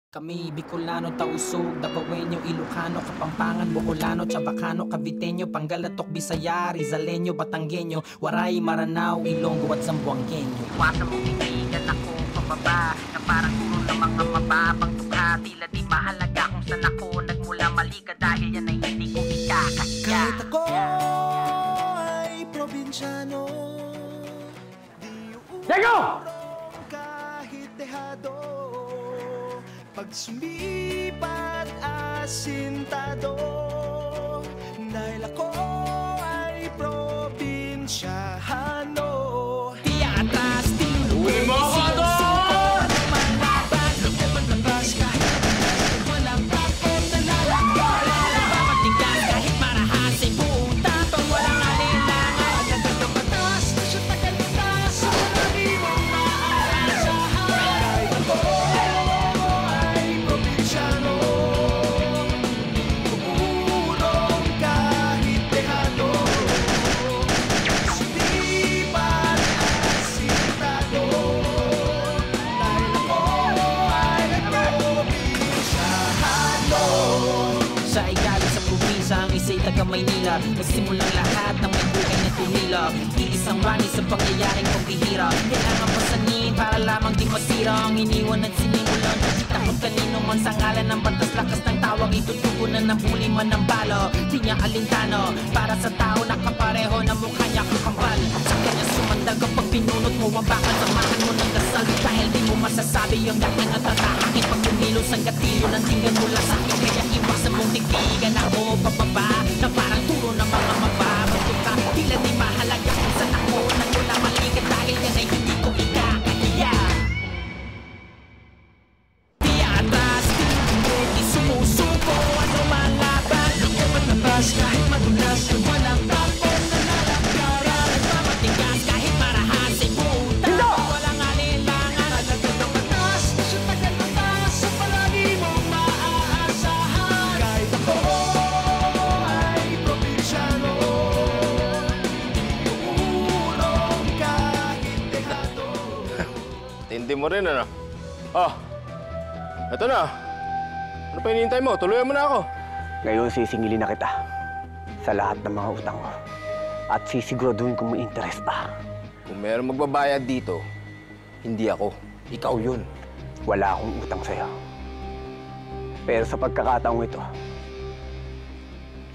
Kami Bicolano, Tausug, Davaoenyo, Ilocano, Kapampangan, Bocolano, Chabacano, Caviteño, Pangalatok, Bisaya, Rizaleño, Batanggenyo, Waray, Maranao, Ilonggo at Zamboangueño. Iwasan mong bitigan ako pababa na parang puro ng mga mababang tukha. Tila di mahalaga kung saan ako nagmula, mali ka dahil yan ay hindi ko ikakasya. Kahit ako ay probinsyano, di kahit dehado, pag sumipat asintado, dahil ako ay probinsyano. Di atas, di Uwi mo ako doon! Malaban, lumabas kahit walang tapon na lalakad. Napapatigas kahit marahas ay buong tapang walang alinlangan. Nagdagang batas na siya tagalitas, sa palagi mong maaasahan. Kahit ako ay probinsyano, umulong kahit dehado, sumipat asintado, dahil ako ay probinsyano. Siya ay galing sa probinsya, ang isa'y taga Maynila. Nagsimulang lahat ng may buhay na tumila. Iisang rani sa pangyayaring pagbihira. Kailangan pasanin para lamang di masira ang iniwan at sinimulan. Di takot kanino man sa ngalan ng batas, lakas ng tawag itutugunan ng huli man ng balo. Di niya alintano para sa tao nakapareho na mukha niya kakambal. Sa kanya sumandag kapag pinunot mo ang bakal, samahan mo ng dasal dahil di mo masasabi yung dahil na tatahakin. Pag kumilos ang gatilyo ng tinggan mula sa akin, kaya iwasan mong tigtigan ako pababa na parang turo ng mga mababagod ka. Tila di mahalaga kung saan ako nagmula, mali ka dahil yan ay hindi ko ikakaya. Di atras, di lumit, di sumusuko, ano man laban. Lumaban na bas kahit madulas, walang tapon na lalakaran. Nagpapatigas kahit marahas ay buong tapon walang alinlangan. Nagdagang batas na siya tagalitas, sa palagi mong maaasahan. Kahit ako ay probinsyano, umulong kahit dehado. Tindi mo rin, ano? Oh, eto na. Ano pa hinihintay mo? Tuluyan mo na ako. Ngayon sisingilin na kita sa lahat ng mga utang mo. At sisiguraduhin kung may interest pa. Kung meron magbabayad dito, hindi ako. Ikaw yun. Wala akong utang sa'yo. Pero sa pagkakataong ito,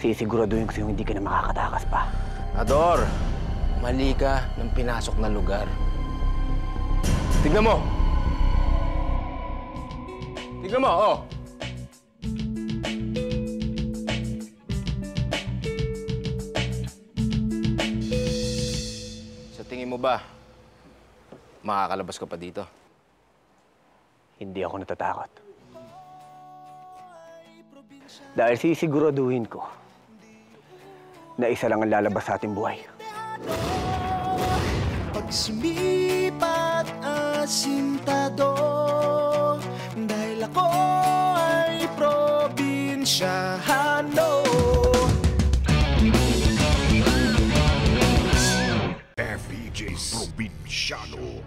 sisiguraduhin ko sa'yo hindi ka na makakatakas pa. Ador, mali ka ng pinasok na lugar. Tignan mo! Tignan mo, oh! Sa tingin mo ba, makakalabas ka pa dito? Hindi ako natatakot. Dahil sisiguraduhin ko na isa lang ang lalabas sa ating buhay. Pag sumipat asintado, dahil ako ay probinsyano. FPJ Provinciano.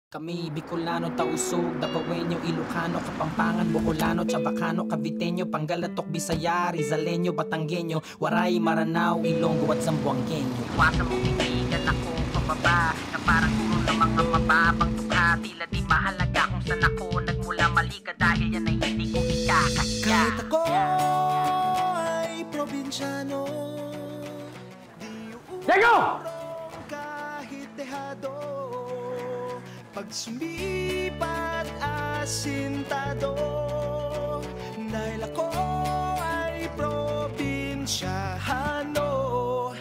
Kami Bicolano, Tausug, Davaoenyo, Ilocano, Kapampangan, Bocolano, Chabacano, Caviteño, Pangalatok, Bisaya, Rizaleño, Batanggenyo, Waray, Maranao, Ilonggo at Zamboangueño. Iwasan mong bitigan ako pababa na parang puro ng mga mababang tukha. Tila di mahalaga kung saan ako nagmula, mali ka dahil yan ay hindi ko ikakasya. Kahit ako ay probinsyano, di kahit dehado, pag sumipat asintado, dahil ako ay probinsyano.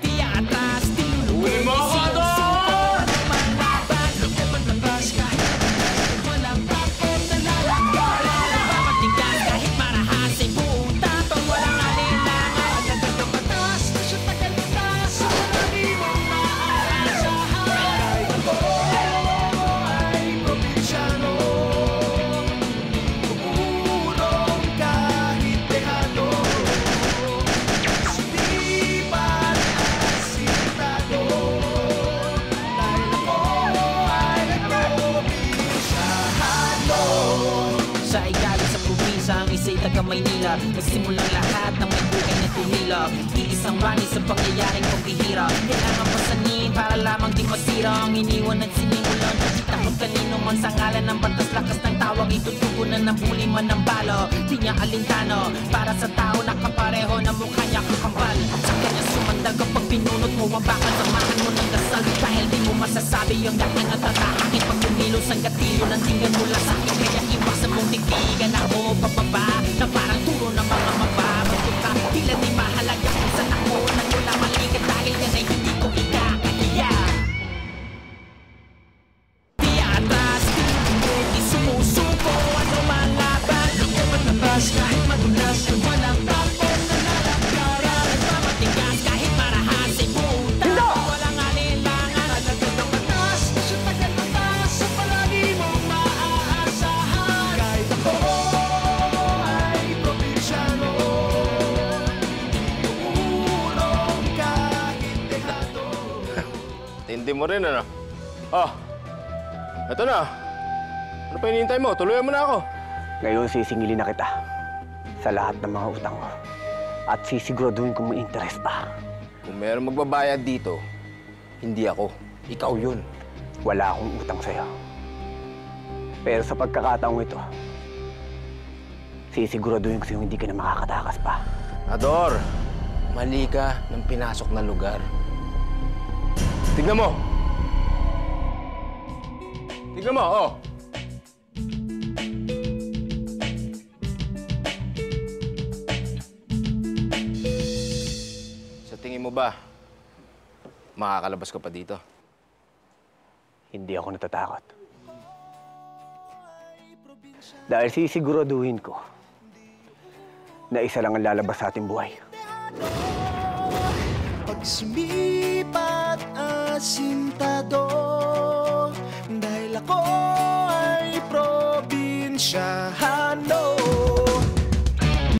Di atas, di Uwi mo ako doon! Malaban, lumabas kahit walang tapon na lalakad. Napapatigas kahit marahas isa'y taga Maynila. Nagsimulang lahat ng may buhay na tumila. Iisang rani sa pangyayaring pambihira. Kailangan pasanin para lamang di masira ang iniwan at sinimulan. Di takot kanino man sa ngalan ng batas, lakas ng tawag itutugunan ng huli man ng balo. Di niya alintano para sa tao na kapareho na mukha niya kakambal. Sa kanya sumandag kapag pinunot mo ang bakal, samahan mo ng dasal dahil di mo masasabi yung dahan at tatahangin. Pag kumilos ang gatilyo ng tinggan mula sa akin, kaya iwasan mong tigtigan ako pababa na parang turo ng mga mababagod ka. Tila di mahalaga kung saan ako nagmula maligat dahil yan ay hindi ko ikakaya. Di atras, di sumusuko, ano man laban. Ako matabas kahit madulas, ay walang tapon na nalagkaran. Nagpapatigas kahit marahas ay puta, walang alinlangan. Alagad ng batas, sa tagal ng taas, sa palagi mong maaasahan. Kahit ako ay probinsyano, tumulong kahit dehado. Tindi mo rin, ano? Oh, eto na. Ano pa hinihintay mo? Tuluyan mo na ako. Ngayon sisingilin na kita sa lahat ng mga utang mo. At sisiguraduhin kung may interest pa. Kung meron magbabayad dito, hindi ako. Ikaw yun. Wala akong utang sa'yo. Pero sa pagkakataong ito, sisiguraduhin ko sa'yo hindi ka na makakatakas pa. Ador, mali ka ng pinasok na lugar. Tignan mo! Tignan mo, oh! Sa tingin mo ba, makakalabas ka pa dito? Hindi ako natatakot. Dahil sisiguraduhin ko na isa lang ang lalabas sa ating buhay. Pag sumipat asin